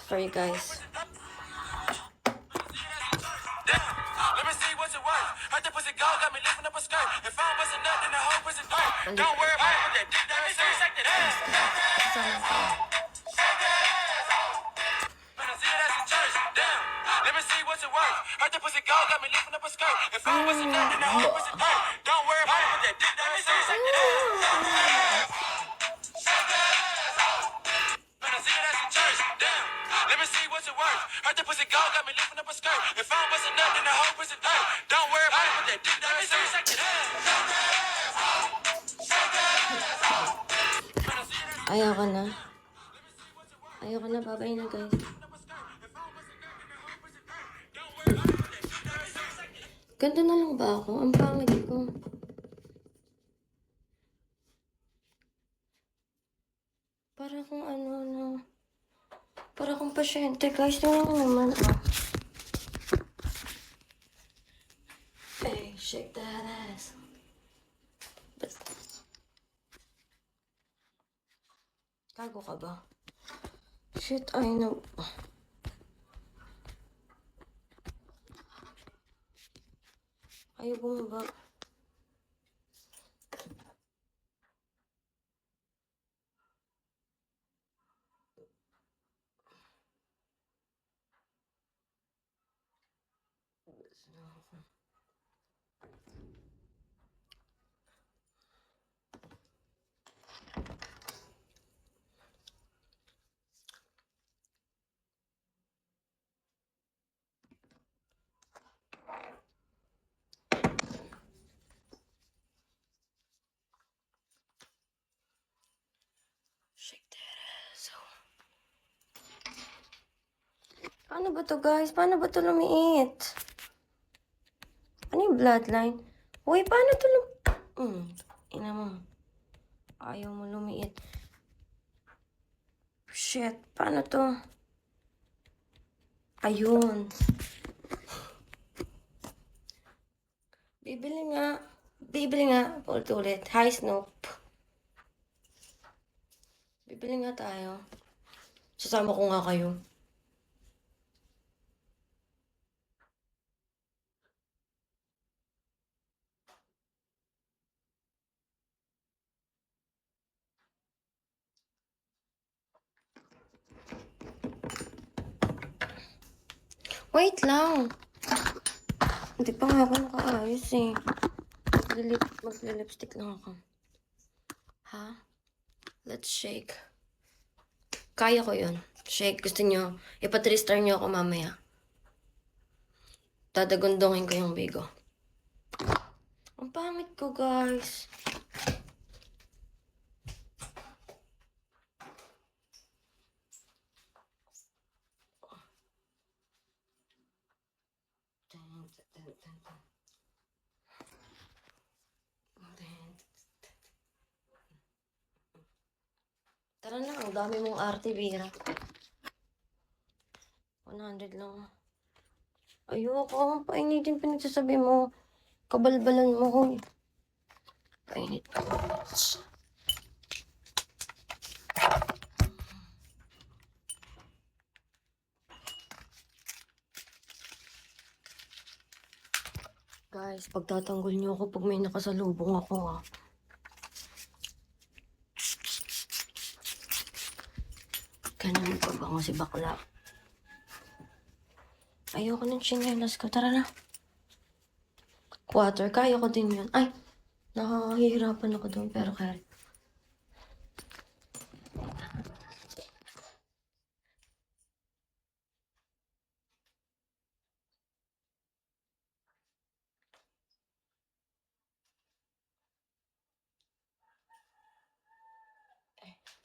for you guys. Let me see what's it worth. Heard that pussy gold got me lifting up a skirt. If I wasn't nothing, the whole pussy dirt. Don't worry about it, that dick down, shake that ass. Man, I see that ass in church. Damn. Let me see what's it worth. Heard that pussy gold got me lifting up a skirt. If I wasn't nothing, the whole pussy dirt. Don't worry about it, that dick down, shake that ass. Man, I see that ass in church. Damn. Let me see what's it worth. Heard that pussy gold got me lifting up a skirt. If I wasn't nothing, the whole pussy dirt. Don't worry about it, that dick down, shake that ass. Ayoko na. Ayoko na. Babay na, guys. Ganda na lang ba ako? Ang pangit ko. Para kung ano na. Para kung pasyente, guys. Tingnan mo naman. Hey, shake that ass. Gago ka ba? Shit, I know. Ayaw bumaba. Shake that ass. Paano ba to, guys? Paano ba to lumiit? Ano yung bloodline? Uy, paano to ina mo. Ayaw mo lumiit. Shit, paano to? Ayun. Bibili nga. Bibili nga. Ulit. Hi, Snoop. Bibili nga tayo. Sasama ko nga kayo. Wait lang. Hindi pa nga ako nakaayos eh. Magle-lipstick lang ako. Ha? Let's shake. Kaya ko yun. Shake. Gusto nyo? Ipa-3-star nyo ako mamaya. Dadagundongin ko yung bigo. Ang pangit ko, guys. Tara na, ang dami mong arte, Vera. 100 lang. Ayoko, painitin pinagsasabi mo. Kabalbalan mo ko. Painit ka. Guys, pagtatanggol niyo ako pag may nakasalubong ako, ha. Ganun pa ba ako si bakla? Ayoko ng chinelas ko. Tara na. Quarter. Kaya ko din yun. Ay! Nakahihirapan ako doon pero kaya.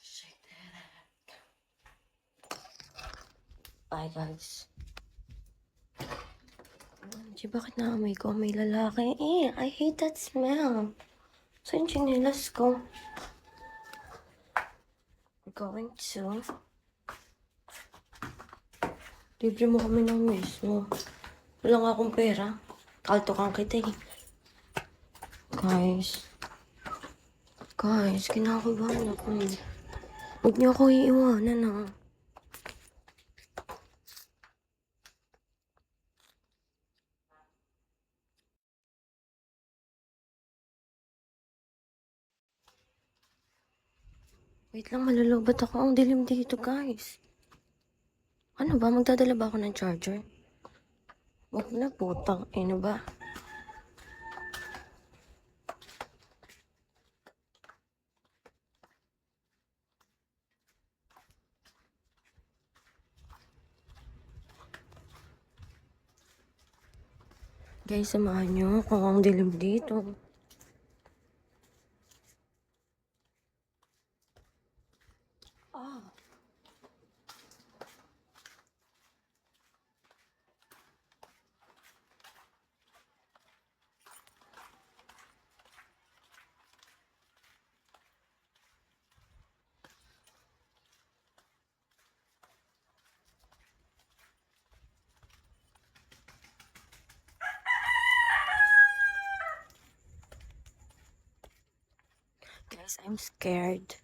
Shake that up. Bye, guys. Di, bakit naamoy ko? May lalaki. I hate that smell. Saan chinelas ko? We're going to... Libre mo kami ng miss mo. Wala nga akong pera. Kalto kang kita eh. Guys, kinakabahan ako eh. Huwag niyo ako iiwanan ah. Wait lang, malulobot ako. Ang dilim dito, guys. Ano ba? Magdadala ba ako ng charger? Wag na, putang. Ano ba? Guys, samahan niyo ako. Ang dilim dito. Ah. Guys, I'm scared.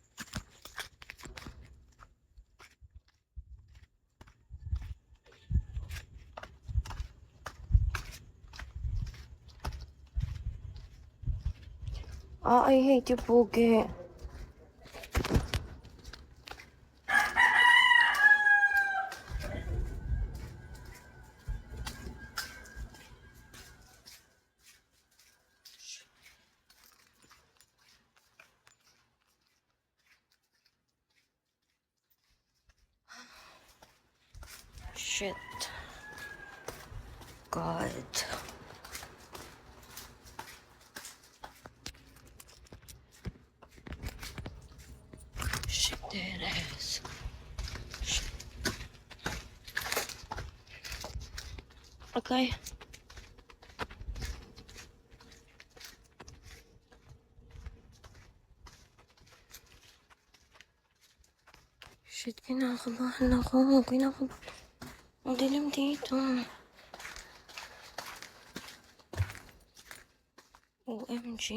I hate you, Pogi. Shit. God. Shit, there it is. Shit. Okay. Shit, kinakabahan ako. Ang dilim dito. OMG.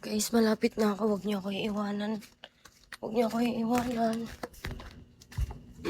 Guys, malapit na ako. Huwag niyo ako iiwanan. Huwag niyo ako iiwanan.